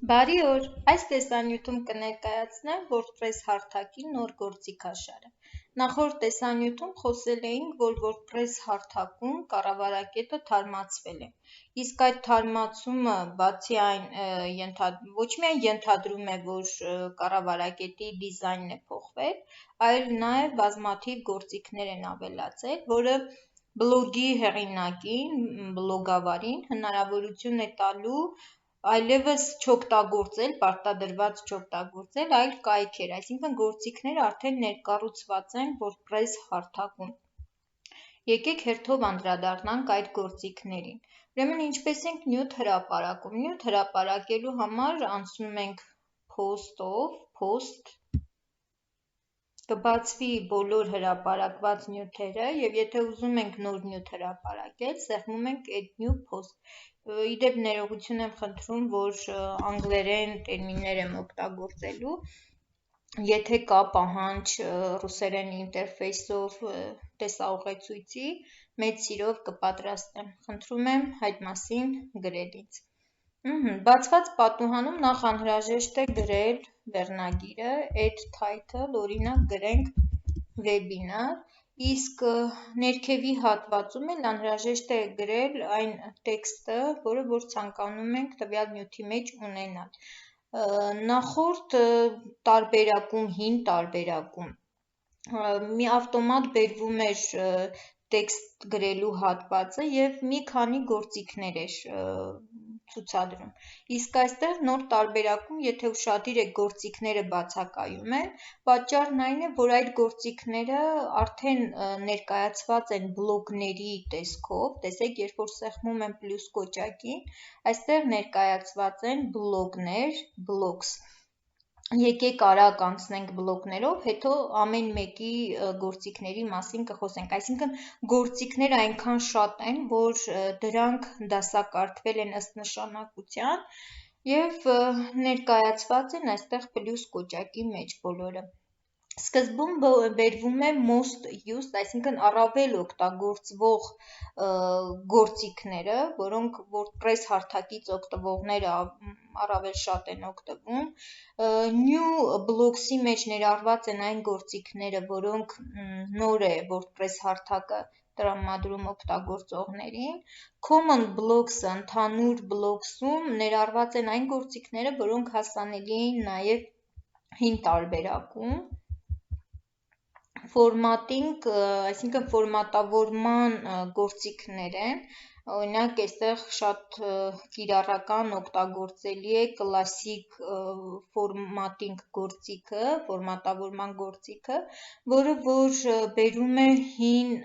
Բարի օր, այս տեսանյութում կներկայացնեմ WordPress հարթակի նոր գործիքաշարը։ Նախորդ տեսանյութում խոսել էինք, որ WordPress հարթակում կառավարակետը թարմացվել է։ Իսկ այդ թարմացումը բացի այն ոչ միայն ենթադրում է, որ կառավարակետի դիզայնն է փոխվել, այլ նաև բազմաթիվ գործիքներ են ավելացել, որը բլոգի հեղինակին, բլոգավարին հնարավորություն է տալու այլևս չօգտագործել, պարտադրված չօգտագործել այլ կայքեր, այսինքն գործիքները արդեն ներկառուցված են WordPress հարթակում։ Եկեք հերթով անդրադառնանք այդ գործիքներին։ Ուրեմն ինչպես ենք նյութ հրապարակում։ Նյութ հրապարակելու համար անցնում ենք post կբացվի բոլոր հրապարակված նյութերը եւ եթե ուզում ենք նոր նյութ հրապարակել, սեղմում ենք add new post։ Իդեպ ներողություն եմ խնդրում, որ անգլերեն տերմիններ եմ օգտագործելու։ Եթե կա պահանջ ռուսերեն ինտերֆեյսով տեսաուղեցույցի, մեծ սիրով կպատրաստեմ։ Խնդրում եմ այդ մասին գրել ինձ։ Բացված պատուհանում նախ անհրաժեշտ է գրել վերնագիրը, add title, օրինակ գրենք webinar, իսկ ներքևի հատվածում էլ անհրաժեշտ է գրել այն տեքստը, որ ցանկանում ենք տվյալ նյութի մեջ ունենալ։ Նախորդ տարբերակում, հին տարբերակում մի ավտոմատ բերվում էր տեքստ գրելու հատվածը եւ մի քանի գործիքներ էր ցուցադրում։ Իսկ այստեղ նոր տարբերակում, եթե ուշադիր եք գործիքները բացակայում են, պատճառն այն է, որ այդ գործիքները արդեն ներկայացված են բլոգների տեսքով, տեսեք, երբ որ սեղմում եմ պլյուս կոճակին, այստեղ ներկայացված են բլոգներ, blogs։ Եկեք արագ անցնենք բլոգներով, հետո ամեն մեկի գործիքների մասին կխոսենք, այսինքն գործիքները այնքան շատ են, որ դրանք դասակարգվել են ըստ նշանակության եւ ներկայացված են այստեղ պլյուս կոճակի մեջ բոլորը։ Սկզբում բերվում է most used, այսինքն առավել օգտագործվող գործիքները, որոնք WordPress հարթակից օգտվողները առավել շատ են օգտվում։ New blogs-ի մեջ ներառված են այն գործիքները, որոնք նոր է WordPress հարթակը տրամադրում օգտագործողներին։ Common blogs-ը ընդհանուր blogs-ում ներառված են այն գործիքները, որոնք հասանելի էին նաև հին տարբերակում։ Formatting, այսինքն ֆորմատավորման գործիքներ են, օրինակ այստեղ շատ կիրառական օգտագործելի է classic formatting գործիքը, ֆորմատավորման գործիքը, որը որ բերում է հին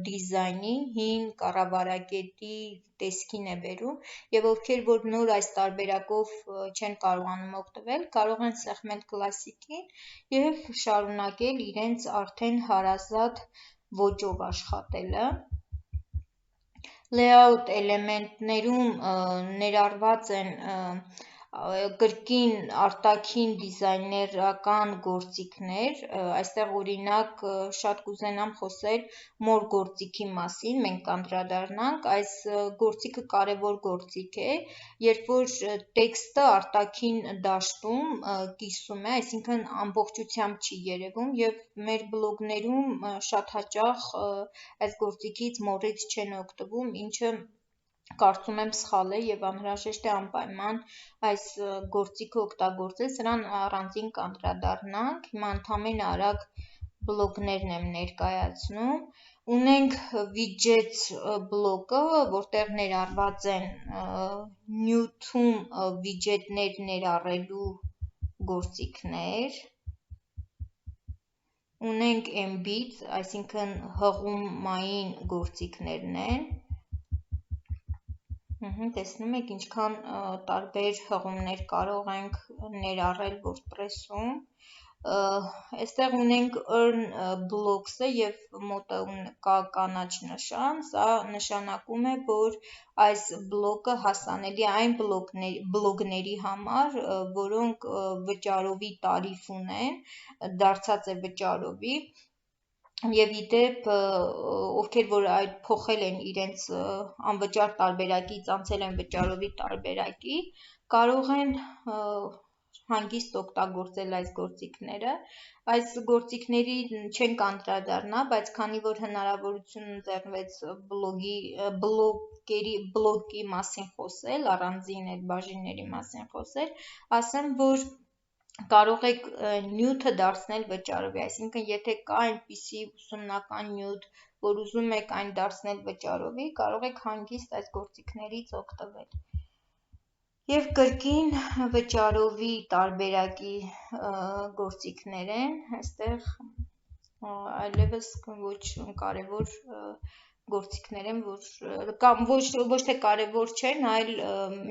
դիզայնին, հին կառավարակետի տեսքին է բերում եւ ովքեր որ նոր այս տարբերակով չեն կարողանում օգտվել, կարող են սեղմել classic-ին եւ շարունակել իրենց արդեն հարազատ ոճով աշխատելը։ Layout էլեմենտներում ներառված են կրկին արտաքին դիզայներական գործիքներ, այստեղ օրինակ շատ կուզենամ խոսել more գործիքի մասին, մենք կանդրադառնանք, այս գործիքը կարևոր գործիք է, երբ որ տեքստը արտաքին դաշտում կիսում է, այսինքն ամբողջությամբ չի երևում եւ մեր բլոգներում շատ հաճախ այս գործիքից more-ից չեն օգտվում, ինչը կարծում եմ սխալ է եւ անհրաժեշտ է անպայման այս գործիքը օգտագործել, սրան առանձին կանդրադառնանք, հիմա ընդամենը արագ բլոգներն եմ ներկայացնում, ունենք widgets բլոկը, որտեղ ներառված են նյութում widgetներ ներառելու գործիքներ, ունենք embed, այսինքն հղումային գործիքներն են, տեսնում եք ինչքան տարբեր հղումներ կարող ենք ներառել WordPress-ում։ Այստեղ ունենք earn blocks-ը եւ մոտը կա կանաչ նշան, սա նշանակում է, որ այս բլոկը հասանելի է այն բլոգների համար, որոնք վճարովի տարիֆ ունեն, դարձած է վճարովի, Եվ իդեպ ովքեր որ այդ փոխել են իրենց անվճար տարբերակից անցել են վճարովի տարբերակի, կարող են հանգիստ օգտագործել այս գործիքները։ Այս գործիքների չենք անդրադառնա, բայց քանի որ հնարավորություն ընձեռվեց բլոգի մասին խոսել, առանձին այդ բաժինների մասին խոսել, ասեմ, որ կարող եք նյութը դարձնել վճարովի, այսինքն եթե կա այնպիսի ուսումնական նյութ, որ ուզում եք այն դարձնել վճարովի, կարող եք հանգիստ այս գործիքներից օգտվել։ Եվ կրկին վճարովի տարբերակի գործիքներ են, այստեղ այլևս ոչ կարևոր գործիքներ են, կամ ոչ թե կարևոր չեն, այլ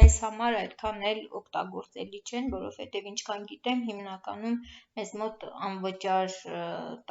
մեզ համար այդքան էլ օգտագործելի չեն, որովհետև ինչքան գիտեմ, հիմնականում մեզ մոտ անվճար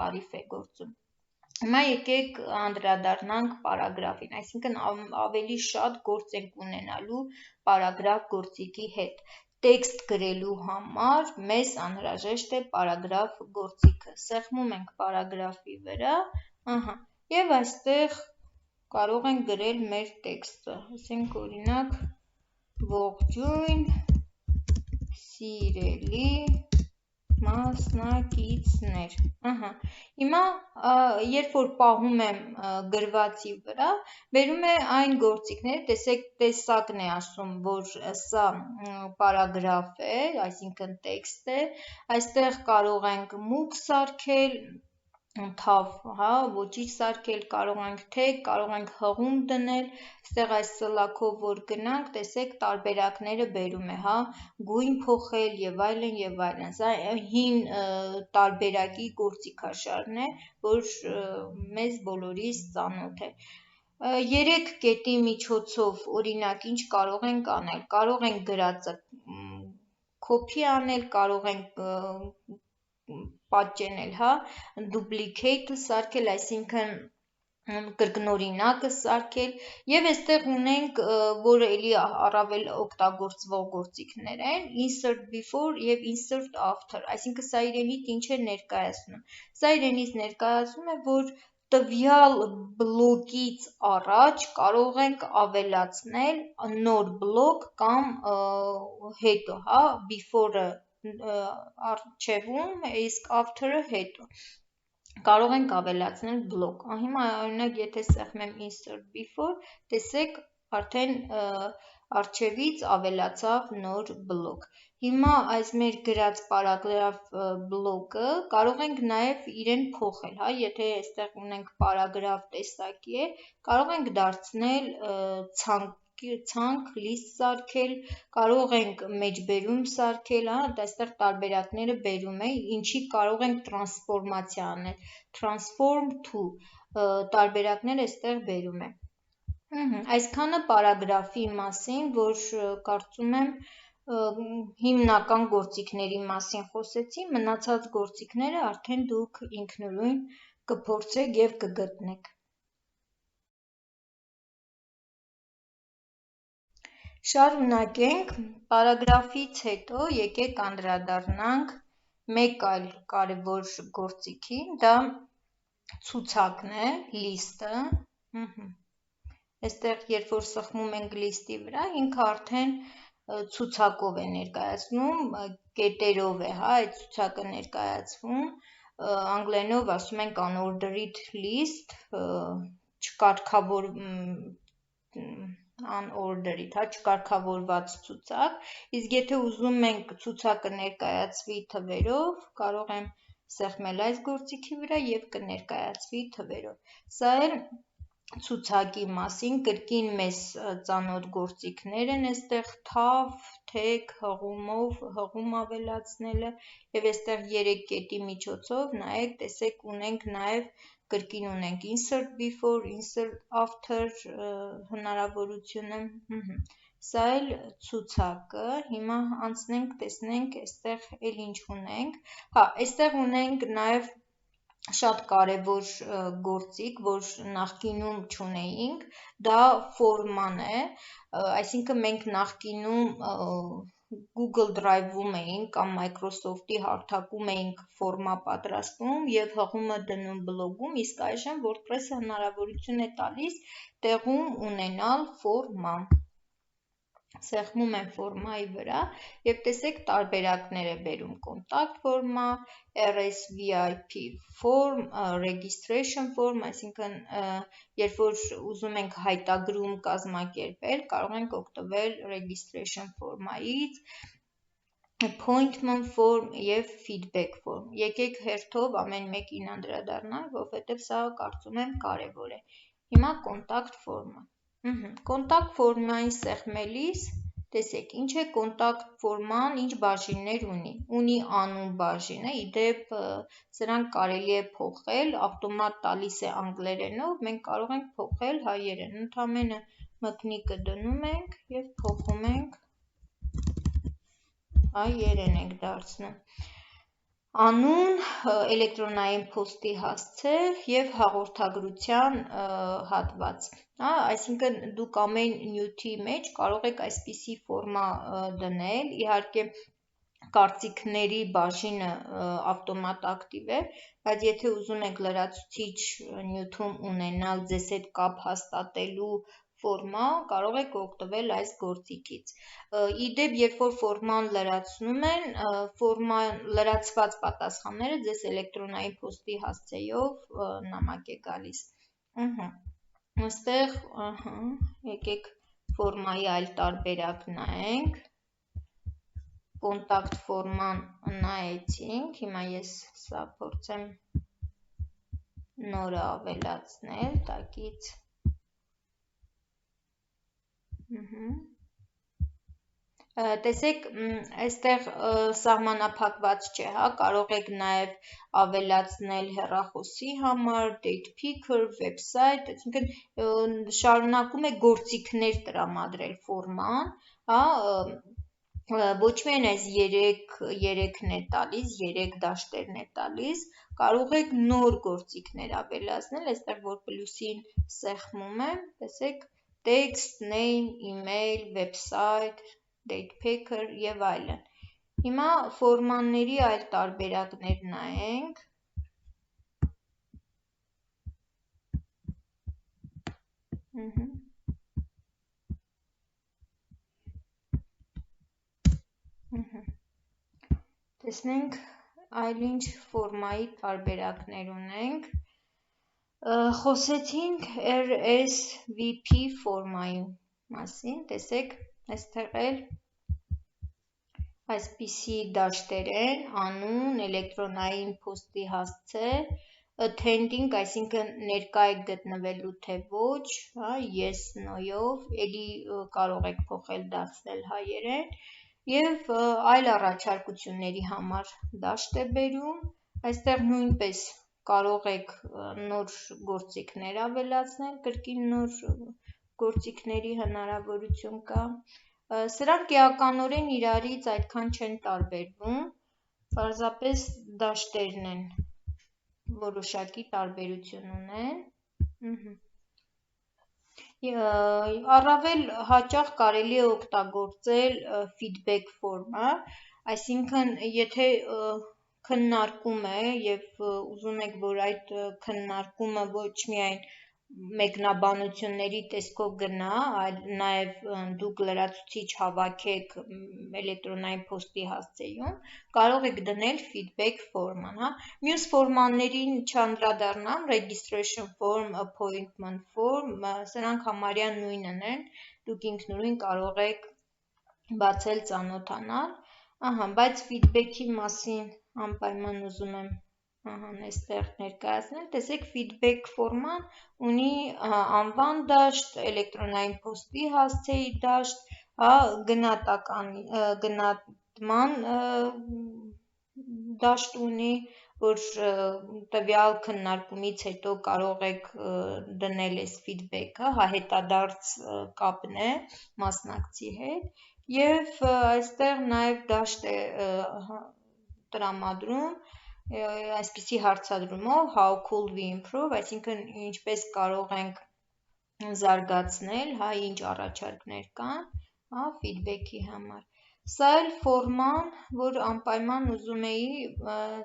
տարիֆ է գործում։ Հիմա եկեք անդրադառնանք պարագրաֆին, այսինքն ավելի շատ գործ ենք ունենալու պարագրաֆ գործիքի հետ։ Տեքստ գրելու համար մեզ անհրաժեշտ է պարագրաֆ գործիքը։ Սեղմում ենք պարագրաֆի վրա, եւ այստեղ կարող ենք գրել մեր տեքստը, ասենք օրինակ ողջույն սիրելի մասնակիցներ։ Հիմա երբ որ պահում եմ գրվածի վրա, բերում է այն գործիքները, տեսեք տեսակն է ասում, որ սա պարագրաֆ է, այսինքն տեքստ է, այստեղ կարող ենք մուգ սարքել, թավ, ոճիչ սարքել, կարող ենք թեգ, կարող ենք հղում դնել, այստեղ այս սլաքով որ գնանք, տեսեք տարբերակները բերում է, գույն փոխել եւ այլն եւ այլն։ Սա հին տարբերակի գործիքաշարն է, որ մեզ բոլորիս ծանոթ է։ 3 կետի միջոցով օրինակ ինչ կարող ենք անել, կարող ենք գրածը copy անել, կարող ենք պատճենել, duplicate սարքել, այսինքն կրկնօրինակը սարքել եւ այստեղ ունենք, որը էլի առավել օգտագործվող գործիքներ են, insert before եւ insert after, այսինքն սա իրենից ինչ է ներկայացնում։ Սա իրենից ներկայացնում է, որ տվյալ բլոկից առաջ կարող ենք ավելացնել նոր բլոկ կամ հետո, before-ը առջևում, իսկ after-ը հետո։ Կարող ենք ավելացնել բլոկ։ Հիմա օրինակ եթե սեղմեմ insert before, տեսեք արդեն առջևից ավելացավ նոր բլոկ։ Հիմա այս մեր գրած պարագրաֆ բլոկը կարող ենք նաև իրեն փոխել, եթե այստեղ ունենք պարագրաֆ տեսակի է, կարող ենք դարձնել ցանկ, լիստ սարքել, կարող ենք մեջբերում սարքել, այստեղ տարբերակները բերում է, ինչի կարող ենք տրանսֆորմացիա անել, transform to, տարբերակները այստեղ բերում է։ Այսքանը պարագրաֆի մասին, որ կարծում եմ հիմնական գործիքների մասին խոսեցի, մնացած գործիքները արդեն դուք ինքնուրույն կփորձեք եւ կգտնեք։ Շարունակենք, պարագրաֆից հետո եկեք անդրադառնանք մեկ այլ կարևոր գործիքին, դա ցուցակն է, լիստը, այստեղ երբ որ սխմում ենք լիստի վրա, ինքը արդեն ցուցակով է ներկայացնում, կետերով է, այդ ցուցակը ներկայացվում, անգլերենով ասում ենք unordered list, չկարգավոր unordered, չկարգավորված ցուցակ, իսկ եթե ուզում ենք ցուցակը ներկայացվի թվերով, կարող եմ սեղմել այս գործիքի վրա եւ կներկայացվի թվերով։ Սա էլ ցուցակի մասին կրկին մեզ ծանոթ գործիքներ են այստեղ թավ, թեգ, հղում ավելացնելը եւ այստեղ 3 կետի միջոցով նայեք, տեսեք ունենք նաեւ կրկին ունենք insert before, insert after հնարավորությունը, սա էլ ցուցակը, հիմա անցնենք տեսնենք այստեղ էլ ինչ ունենք, այստեղ ունենք նաեւ շատ կարևոր գործիք, որ նախկինում չունեինք, դա ֆորման է, այսինքն մենք նախկինում Google Drive-ում էինք կամ Microsoft-ի հարթակում էինք ֆորմա պատրաստում եւ հղումը դնում բլոգում, իսկ այժմ WordPress-ը հնարավորություն է տալիս տեղում ունենալ ֆորմա։ Սեղմում եմ ֆորմայի վրա եւ տեսեք տարբերակներ է բերում contact ֆորմա, RSVP form, registration form, այսինքն երբ որ ուզում ենք հայտագրում կազմակերպել, կարող ենք օգտվել registration ֆորմայից, appointment form եւ feedback form։ Եկեք հերթով ամեն մեկին անդրադառնանք, որովհետեւ սա կարծում եմ կարեւոր է։ Հիմա contact form-ը։ Contact ֆորմային սեղմելիս, տեսեք, ինչ է contact ֆորման, ինչ բաժիններ ունի։ Ունի անուն բաժինը, իդեպ սրանք կարելի է փոխել, ավտոմատ տալիս է անգլերենով, մենք կարող ենք փոխել հայերեն։ Ընդամենը մկնիկը դնում ենք եւ փոխում ենք հայերեն ենք դարձնում։ Անուն, էլեկտրոնային փոստի հասցե եւ հաղորդագրության հատված։ Այսինքն դուք ամեն նյութի մեջ կարող եք այսպիսի ֆորմա դնել, իհարկե կարծիքների բաժինը ավտոմատ ակտիվ է, բայց եթե ուզում եք լրացուցիչ նյութում ունենալ ձեզ հետ կապ հաստատելու ֆորմա, կարող եք օգտվել այս գործիքից։ Իդեպ, երբ որ ֆորման լրացնում են, լրացված պատասխանները ձեզ էլեկտրոնային փոստի հասցեով նամակ է գալիս։ Այստեղ, եկեք ֆորմայի այլ տարբերակ նայենք։ Contact ֆորման նայեցինք, հիմա ես սա փորձեմ նորը ավելացնել, տակից։ Տեսեք, այստեղ սահմանափակված չէ, կարող եք նաև ավելացնել հեռախոսի համար, date picker, website, այսինքն շարունակում է գործիքներ տրամադրել ֆորման, ոչ միայն այս 3-ն է տալիս, 3 դաշտերն է տալիս, կարող եք նոր գործիքներ ավելացնել, այստեղ որ պլյուսին սեղմում եմ, տեսեք, text, name, email, website, date picker եւ այլն։ Հիմա ֆորմանների այլ տարբերակներ նայենք։ Տեսնենք այլ ինչ ֆորմայի տարբերակներ ունենք։ Խոսեցինք RSVP ֆորմայի մասին, տեսեք, այստեղ էլ այսպիսի դաշտեր են, անուն, էլեկտրոնային փոստի հասցե, attending, այսինքն ներկա եք գտնվելու թե ոչ, yes, no-ով, էլի կարող եք փոխել դարձնել հայերեն եւ այլ առաջարկությունների համար դաշտ է բերում, այստեղ նույնպես կարող եք նոր գործիքներ ավելացնել, կրկին նոր գործիքների հնարավորություն կա, սրանք էականորեն իրարից այդքան չեն տարբերվում, պարզապես դաշտերն են որոշակի տարբերություն ունեն, առավել հաճախ կարելի է օգտագործել feedback ֆորմը, այսինքն եթե քննարկում է եւ ուզում եք, որ այդ քննարկումը ոչ միայն մեկնաբանությունների տեսքով գնա, այլ նաև դուք լրացուցիչ հավաքեք էլեկտրոնային փոստի հասցեում, կարող եք դնել feedback form-ն, Մյուս ֆորմաներին չանդրադառնամ, registration form, appointment form, սրանք համարյա նույնն են, դուք ինքնուրույն կարող եք բացել ծանոթանալ, բայց feedback-ի մասին անպայման ուզում եմ այստեղ ներկայացնել, տեսեք feedback ֆորման ունի անվան դաշտ, էլեկտրոնային փոստի հասցեի դաշտ, գնատման դաշտ ունի, որ տվյալ քննարկումից հետո կարող եք դնել այս feedback-ը, հետադարձ կապն է մասնակցի հետ եւ այստեղ նաեւ դաշտ է տրամադրում այսպիսի հարցադրումով how could we improve, այսինքն ինչպես կարող ենք զարգացնել, ինչ առաջարկներ կան, feedback-ի համար։ Սա էլ ֆորման, որ անպայման ուզում էի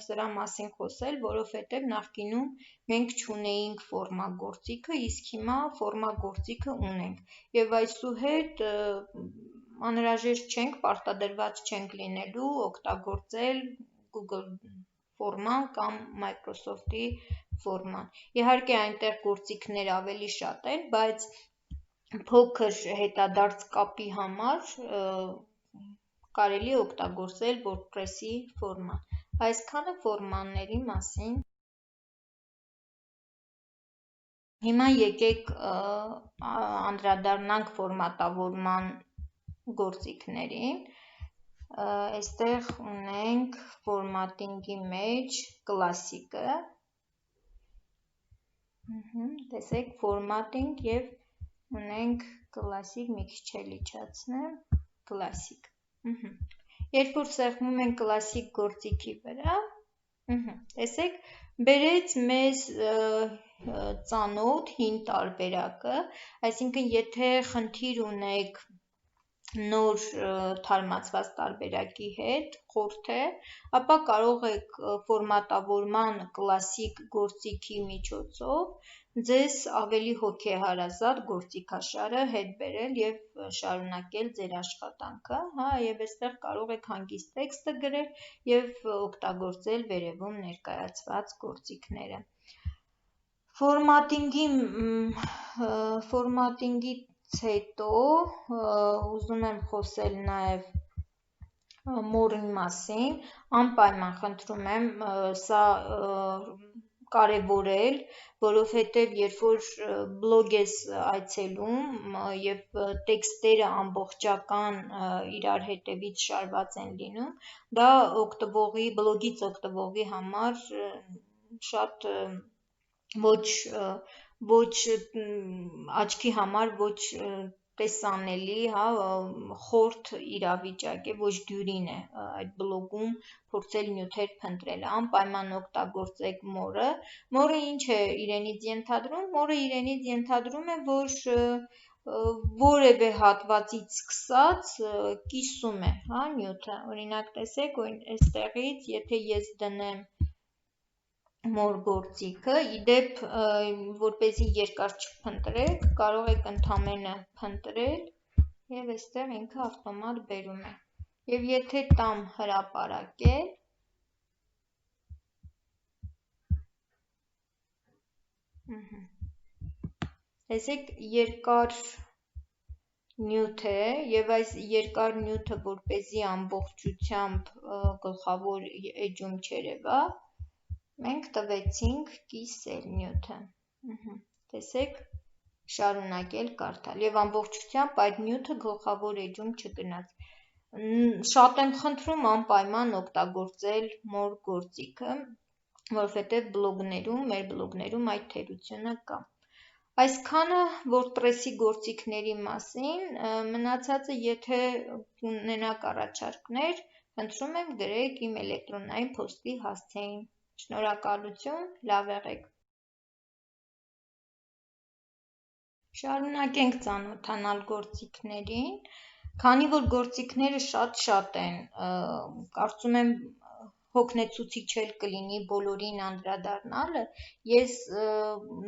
սրա մասին խոսել, որովհետև նախկինում մենք չունեինք ֆորմա գործիքը, իսկ հիմա ֆորմա գործիքը ունենք։ Եվ այսուհետ անհրաժեշտ չենք, պարտադրված չենք լինելու օգտագործել Google ֆորման կամ Microsoft-ի ֆորման։ Իհարկե այնտեղ գործիքներ ավելի շատ են, բայց փոքր հետադարձ կապի համար կարելի է օգտագործել WordPress-ի ֆորման։ Այսքանը ֆորմանների մասին։ Հիմա եկեք անդրադառնանք ֆորմատավորման գործիքներին։ Այստեղ ունենք ֆորմատինգի մեջ կլասիկը։ Տեսեք ֆորմատինգ եւ ունենք կլասիկ, մի քիչ էլ իջացնեմ, կլասիկ։ Երբ որ սեղմում ենք կլասիկ գործիքի վրա, տեսեք, բերեց մեզ ծանոթ հին տարբերակը, այսինքն եթե խնդիր ունեք նոր թարմացված տարբերակի հետ, խորթ է, ապա կարող եք ֆորմատավորման կլասիկ գործիքի միջոցով ձեզ ավելի հոգեհարազատ գործիքաշարը հետ բերել եւ շարունակել ձեր աշխատանքը, եւ այստեղ կարող եք հանգիստ տեքստը գրել եւ օգտագործել վերևում ներկայացված գործիքները։ Ֆորմատինգից հետո ուզում եմ խոսել նաեւ մորի մասին, անպայման խնդրում եմ սա կարևորել, որովհետև երբ որ բլոգ ես այցելում եւ տեքստերը ամբողջական իրար հետևից շարված են լինում, դա օգտվողի, բլոգից օգտվողի համար շատ ոչ աչքի համար ոչ տեսանելի, խորթ իրավիճակ է, ոչ դյուրին է այդ բլոգում փորձել նյութեր փնտրելը, անպայման օգտագործեք մորը։ Մորը ինչ է իրենից ենթադրում։ Մորը իրենից ենթադրում է, որ որևէ հատվածից սկսած կիսում է, նյութը։ Օրինակ տեսեք, այստեղից, եթե ես դնեմ մոր գործիքը, իդեպ որպեսզի երկար չփնտրեք, կարող եք ընդամենը փնտրել եւ այստեղ ինքը ավտոմատ բերում է։ Եվ եթե տամ հրապարակել, տեսեք երկար նյութ է եւ այս երկար նյութը որպեսզի ամբողջությամբ գլխավոր էջում չերևա, մենք տվեցինք կիսել նյութը, տեսեք, շարունակել կարդալ և ամբողջությամբ այդ նյութը գլխավոր էջում չգնաց։ Շատ եմ խնդրում անպայման օգտագործել մոր գործիքը, որովհետև մեր բլոգներում այդ թերությունը կա։ Այսքանը WordPress-ի գործիքների մասին, մնացածը եթե ունենաք առաջարկներ, խնդրում եմ գրեք իմ էլեկտրոնային փոստի հասցեին։ Շնորհակալություն, լավ եղեք։ Շարունակենք ծանոթանալ գործիքներին, քանի որ գործիքները շատ են, կարծում եմ հոգնեցուցիչ էլ կլինի բոլորին անդրադառնալը, ես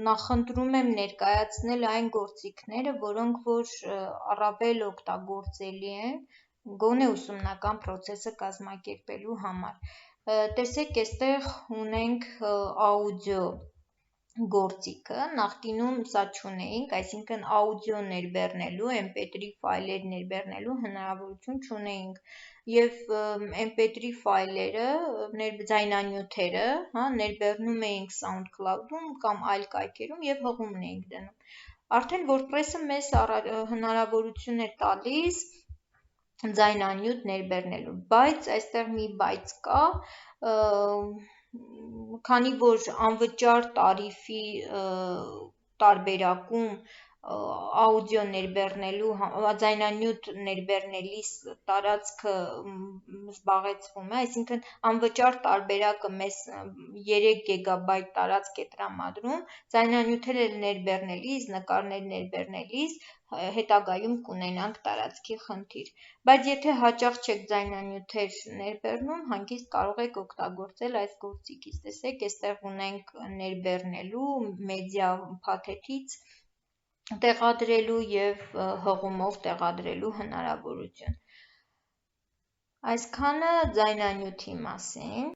նախընտրում եմ ներկայացնել այն գործիքները, որոնք որ առավել օգտագործելի են, գոնե ուսումնական process-ը կազմակերպելու համար։ Տեսեք, այստեղ ունենք աուդիո գործիքը, նախկինում սա չունեինք, այսինքն աուդիո ներբեռնելու, MP3 ֆայլեր ներբեռնելու հնարավորություն չունեինք եւ MP3 ֆայլերը, ձայնանյութերը, ներբեռնում էինք SoundCloud-ում կամ այլ կայքերում եւ հղումն էինք դնում։ Արդեն WordPress-ը մեզ հնարավորություն է տալիս ձայնանյութ ներբեռնելու, բայց այստեղ մի բայց կա, քանի որ անվճար տարիֆի տարբերակում աուդիո ներբեռնելու, ձայնանյութ ներբեռնելիս տարածքը զբաղեցվում է, այսինքն անվճար տարբերակը մեզ 3 գիգաբայթ տարածք է տրամադրում, ձայնանյութերը ներբեռնելիս, նկարներ ներբեռնելիս հետագայում կունենանք տարածքի խնդիր։ Բայց եթե հաճախ չեք ձայնանյութեր ներբեռնում, հանգիստ կարող եք օգտագործել այս գործիքից։ Տեսեք, այստեղ ունենք ներբեռնելու, մեդիա փաթեթից տեղադրելու և հղումով տեղադրելու հնարավորություն։ Այսքանը ձայնանյութի մասին։